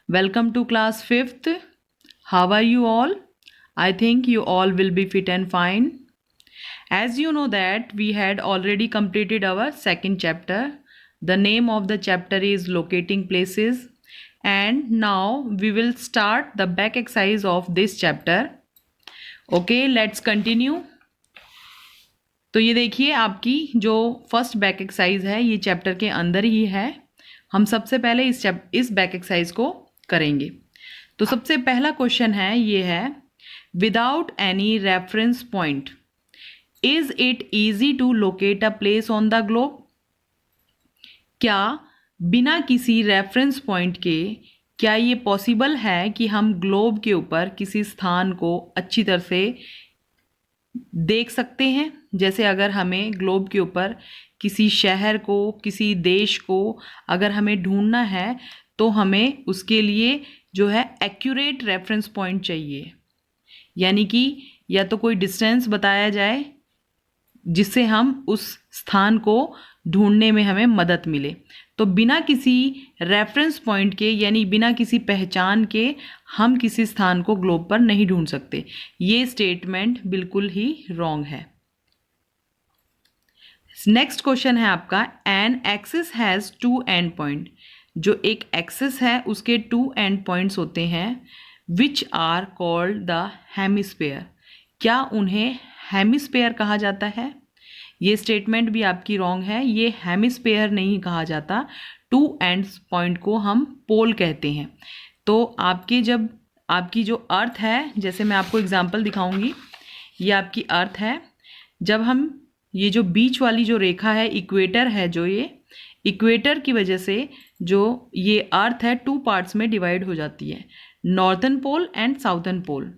Welcome to class 5th. How are you all? I think you all will be fit and fine. As you know that we had already completed our second chapter. The name of the chapter is locating places, and now we will start the back exercise of this chapter. Okay, let's continue. तो ये देखिए आपकी जो first back exercise है ये chapter के अंदर ही है। हम सबसे पहले इस बैक एक्सरसाइज को करेंगे। तो सबसे पहला क्वेश्चन है ये है, without any reference point is it easy to locate a place on the globe. क्या बिना किसी रेफरेंस पॉइंट के क्या ये पॉसिबल है कि हम ग्लोब के ऊपर किसी स्थान को अच्छी तरह से देख सकते हैं। जैसे अगर हमें ग्लोब के ऊपर किसी शहर को, किसी देश को अगर हमें ढूंढना है तो हमें उसके लिए जो है एक्यूरेट रेफरेंस पॉइंट चाहिए, यानी कि या तो कोई डिस्टेंस बताया जाए जिससे हम उस स्थान को ढूंढने में हमें मदद मिले। तो बिना किसी रेफरेंस पॉइंट के यानी बिना किसी पहचान के हम किसी स्थान को ग्लोब पर नहीं ढूंढ सकते। ये स्टेटमेंट बिल्कुल ही रॉन्ग है। नेक्स्ट क्वेश्चन है आपका, an axis has two end point. जो एक एक्सिस है उसके टू एंड पॉइंट्स होते हैं, which are called the hemisphere. क्या उन्हें हेमिस्फेयर कहा जाता है? ये स्टेटमेंट भी आपकी रॉन्ग है। ये हेमिस्फेयर नहीं कहा जाता, टू एंड्स पॉइंट को हम पोल कहते हैं। तो आपकी जो अर्थ है, जैसे मैं आपको एग्जांपल दिखाऊंगी, ये आपकी अर्थ है। जब हम ये जो बीच वाली जो रेखा है इक्वेटर है, जो ये इक्वेटर की वजह से जो ये अर्थ है टू पार्ट्स में डिवाइड हो जाती है, नॉर्थन पोल एंड साउथर्न पोल।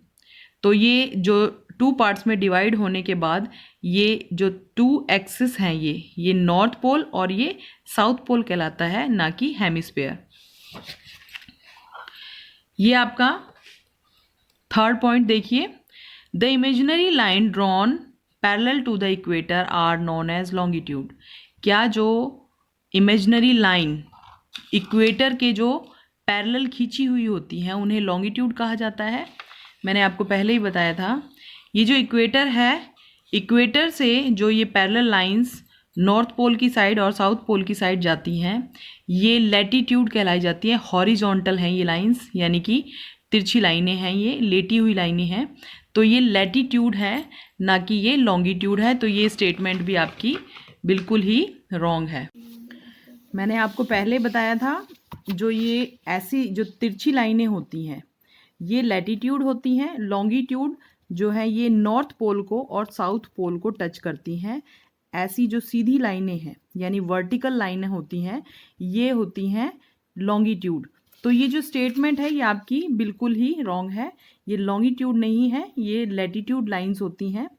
तो ये जो टू पार्ट्स में डिवाइड होने के बाद ये जो टू एक्सिस हैं ये नॉर्थ पोल और ये साउथ पोल कहलाता है, ना कि हेमिस्फेयर। ये आपका थर्ड पॉइंट देखिए, the imaginary line drawn parallel to the equator are known as longitude. क्या जो इमेजिनरी लाइन इक्वेटर के जो पैरेलल खींची हुई होती हैं उन्हें लॉन्गिट्यूड कहा जाता है? मैंने आपको पहले ही बताया था। ये जो इक्वेटर है, इक्वेटर से जो ये पैरेलल लाइंस नॉर्थ पोल की साइड और साउथ पोल की साइड जाती हैं, ये लैटिट्यूड कहलाई जाती हैं। हॉरिजॉन्टल हैं ये लाइंस, यानी कि तिरछी लाइनें हैं, ये लेटी हुई लाइनें हैं। तो ये लैटिट्यूड है, ना कि ये लॉन्गिट्यूड है। तो ये स्टेटमेंट भी आपकी बिल्कुल ही रॉन्ग है। मैंने आपको पहले बताया था जो ये ऐसी जो तिरछी लाइनें होती हैं ये लैटिट्यूड होती हैं। लॉन्गिट्यूड जो है ये नॉर्थ पोल को और साउथ पोल को टच करती हैं। ऐसी जो सीधी लाइनें हैं यानी वर्टिकल लाइनें होती हैं ये होती हैं लॉन्गिट्यूड। तो ये जो स्टेटमेंट है ये आपकी बिल्कुल ही रॉन्ग है। ये लॉन्गिट्यूड नहीं है, ये लैटिट्यूड लाइंस होती हैं।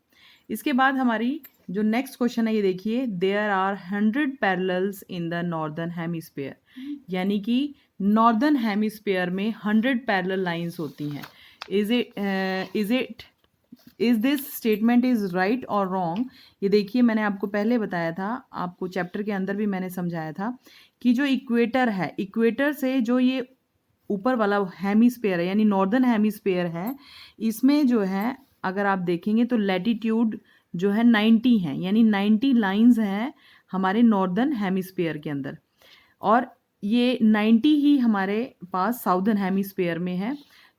इसके बाद हमारी जो नेक्स्ट क्वेश्चन है ये देखिए, there are 100 parallels in the northern hemisphere. यानी कि नॉर्दर्न हेमिस्फेयर में 100 पैरेलल लाइंस होती हैं। Is this statement is right और रॉन्ग? ये देखिए मैंने आपको पहले बताया था, आपको चैप्टर के अंदर भी मैंने समझाया था कि जो इक्वेटर है, इक्वेटर से जो ये ऊपर वाला हेमिस्फेयर है यानी नॉर्दर्न हेमिस्फेयर है, इसमें जो है अगर आप देखेंगे तो लैटिट्यूड जो है 90 है, यानी 90 लाइंस हैं हमारे नॉर्दर्न हेमिस्फेयर के अंदर, और ये 90 ही हमारे पास साउदर्न हेमिस्फेयर में है।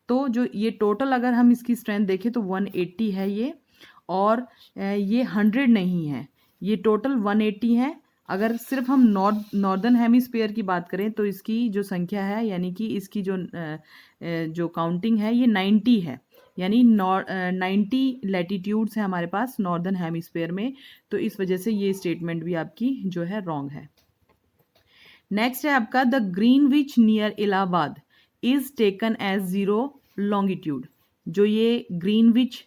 तो जो ये टोटल अगर हम इसकी स्ट्रेंथ देखें तो 180 है ये, और ये 100 नहीं है, ये टोटल 180 है। अगर सिर्फ हम नॉर्दर्न हेमिस्फेयर की बात करें तो इसकी जो संख्या है यानी कि इसकी जो काउंटिंग है ये 90 है, यानी 90 लैटिट्यूड्स है हमारे पास नॉर्दर्न हेमिस्फेयर में। तो इस वजह से ये स्टेटमेंट भी आपकी जो है रॉन्ग है। नेक्स्ट है आपका, the Greenwich near Allahabad is taken as 0 longitude. जो ये ग्रीनविच,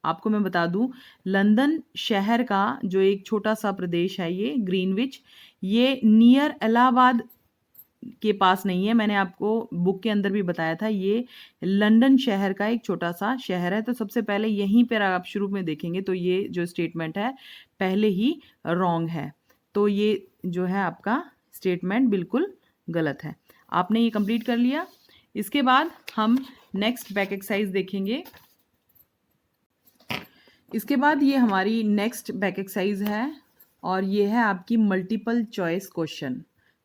आपको मैं बता दूं, लंदन शहर का जो एक छोटा सा प्रदेश है ये ग्रीनविच, ये नियर इलाहाबाद के पास नहीं है। मैंने आपको बुक के अंदर भी बताया था ये लंदन शहर का एक छोटा सा शहर है। तो सबसे पहले यहीं पर आप शुरू में देखेंगे तो ये जो स्टेटमेंट है पहले ही रॉन्ग है। तो ये जो है आपका स्टेटमेंट बिल्कुल गलत है। आपने ये कंप्लीट कर लिया। इसके बाद हम नेक्स्ट बैक एक्सरसाइज देखेंगे। इसके बाद ये हमारी नेक्स्ट बैक एक्सरसाइज है और ये है आपकी मल्टीपल चॉइस क्वेश्चन।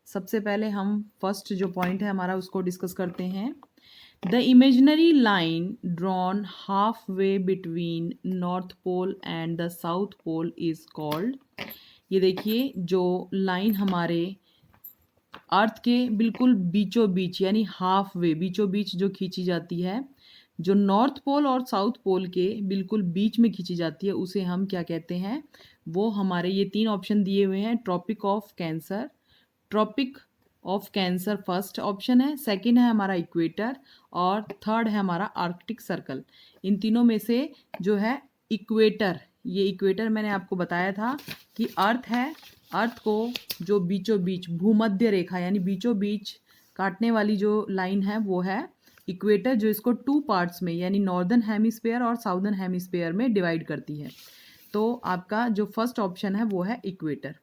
सबसे पहले हम फर्स्ट जो पॉइंट है हमारा उसको डिस्कस करते हैं। The imaginary line drawn halfway between north pole and the south pole is called. ये देखिए जो लाइन हमारे अर्थ के बिल्कुल बीचों बीच यानी हाफ वे बीचों बीच जो खींची जाती है, जो नॉर्थ पोल और साउथ पोल के बिल्कुल बीच में खींची जाती है, उसे हम क्या कहते हैं? वो हमारे ये 3 ऑप्शन दिए हुए हैं। Tropic of cancer, tropic of cancer first option है, सेकंड है हमारा इक्वेटर और थर्ड है हमारा आर्कटिक सर्कल। इन तीनों में से जो है इक्वेटर, ये इक्वेटर मैंने आपको बताया था कि अर्थ है, अर्थ को जो बीचों बीच भूमध्य रेखा यानी बीचों बीच काटने वाली जो लाइन है वो है इक्वेटर, जो इसको 2 पार्ट्स में यानी नॉर्दर्न हेमिस्फीयर और साउदर्न हेमिस्फीयर में डिवाइड करती है। तो आपका जो फर्स्ट ऑप्शन है वो है equator.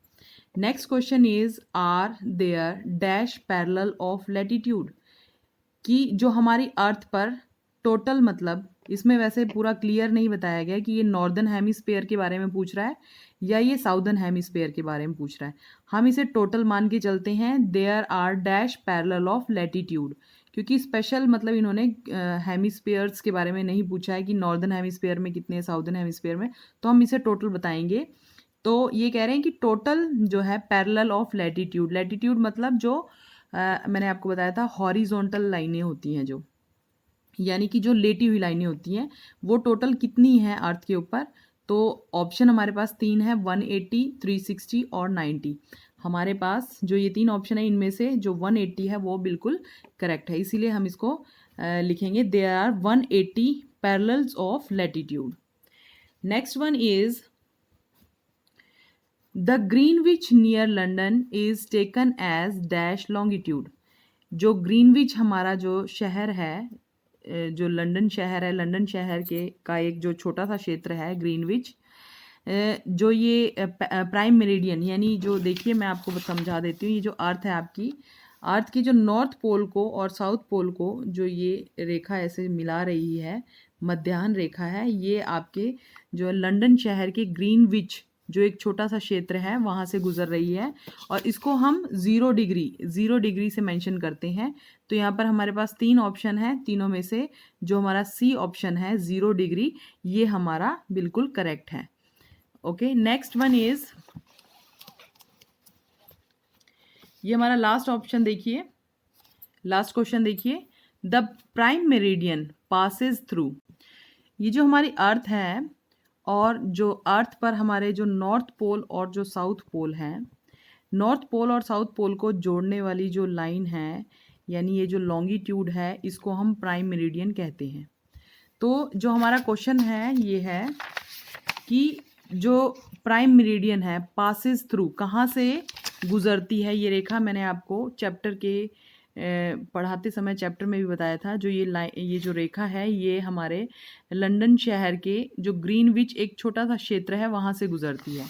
Next question is are there dash parallel of latitude, कि जो हमारी अर्थ पर टोटल, मतलब इसमें वैसे पूरा क्लियर नहीं बताया गया कि ये नॉर्दर्न हेमिस्फीयर के बारे में पूछ रहा है या ये साउदर्न हेमिस्फीयर के बारे में पूछ रहा है। हम इसे टोटल मान के चलते हैं। There are dash parallel of latitude, क्योंकि स्पेशल मतलब इन्होंने हेमिस्फीयर्स के बारे में नहीं पूछा है कि नॉर्दर्न हेमिस्फीयर में कितने, साउदर्न हेमिस्फीयर में, तो हम इसे टोटल बताएंगे। तो ये कह रहे हैं कि टोटल जो है पैरेलल ऑफ लैटिट्यूड, लैटिट्यूड मतलब जो मैंने आपको बताया था हॉरिजॉन्टल लाइनें होती हैं, जो यानी कि जो लेटी हुई लाइनें होती हैं, वो टोटल कितनी हैं अर्थ के ऊपर। तो ऑप्शन हमारे पास 3 है, 180, 360 और 90। हमारे पास जो ये 3 ऑप्शन है इनमें से जो 180 है वो बिल्कुल करेक्ट है, इसीलिए हम इसको लिखेंगे there are 180 parallels of latitude. Next one is the Greenwich near London is taken as dash longitude. जो ग्रीनविच हमारा जो शहर है, जो लंदन शहर है, लंदन शहर के का एक जो छोटा सा क्षेत्र है ग्रीनविच, जो ये प्राइम मेरिडियन यानी जो, देखिए मैं आपको समझा देती हूँ, ये जो अर्थ है आपकी, अर्थ की जो नॉर्थ पोल को और साउथ पोल को जो ये रेखा ऐसे मिला रही है, मध्याह्न रेखा है, ये आपके जो लंदन शहर के ग्रीनविच जो एक छोटा सा क्षेत्र है वहाँ से गुजर रही है और इसको हम 0 डिग्री से मेंशन करते हैं। तो यहाँ पर हमारे पास 3 ऑप्शन है, तीनों में से जो हमारा सी ऑप्शन है 0 डिग्री, ये हमारा बिल्कुल करेक्ट है। ओके, नेक्स्ट वन इज, ये हमारा लास्ट ऑप्शन देखिए, लास्ट क्वेश्चन देखिए, the prime meridian passes through. ये जो हमारी अर्थ है और जो अर्थ पर हमारे जो नॉर्थ पोल और जो साउथ पोल हैं, नॉर्थ पोल और साउथ पोल को जोड़ने वाली जो लाइन है यानी ये जो लॉन्गिट्यूड है, इसको हम प्राइम मेरिडियन कहते हैं। तो जो हमारा क्वेश्चन है ये है कि जो प्राइम मेरिडियन है पासेस थ्रू, कहाँ से गुजरती है ये रेखा, मैंने आपको चैप्टर के पढ़ाते समय चैप्टर में भी बताया था। जो ये जो रेखा है ये हमारे लंदन शहर के जो ग्रीनविच एक छोटा सा क्षेत्र है वहाँ से गुजरती है।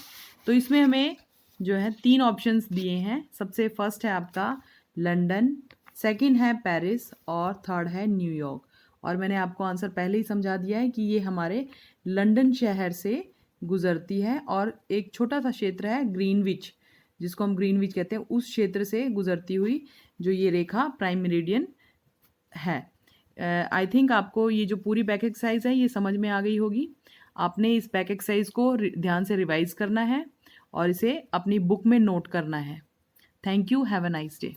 तो इसमें हमें जो है 3 ऑप्शंस दिए हैं। सबसे फर्स्ट है आपका लंदन, सेकंड है पेरिस और थर्ड है न्यूयॉर्क। और मैंने आपको आंसर पहले ही समझा दिया है कि ये हमारे लंदन शहर से गुजरती है और एक छोटा सा क्षेत्र है ग्रीनविच, जिसको हम ग्रीनविच कहते हैं, उस क्षेत्र से गुजरती हुई जो ये रेखा प्राइम मेरिडियन है। आई थिंक आपको ये जो पूरी बैक एक्सरसाइज है ये समझ में आ गई होगी। आपने इस बैक एक्सरसाइज को ध्यान से रिवाइज करना है और इसे अपनी बुक में नोट करना है। Thank you, have a nice day.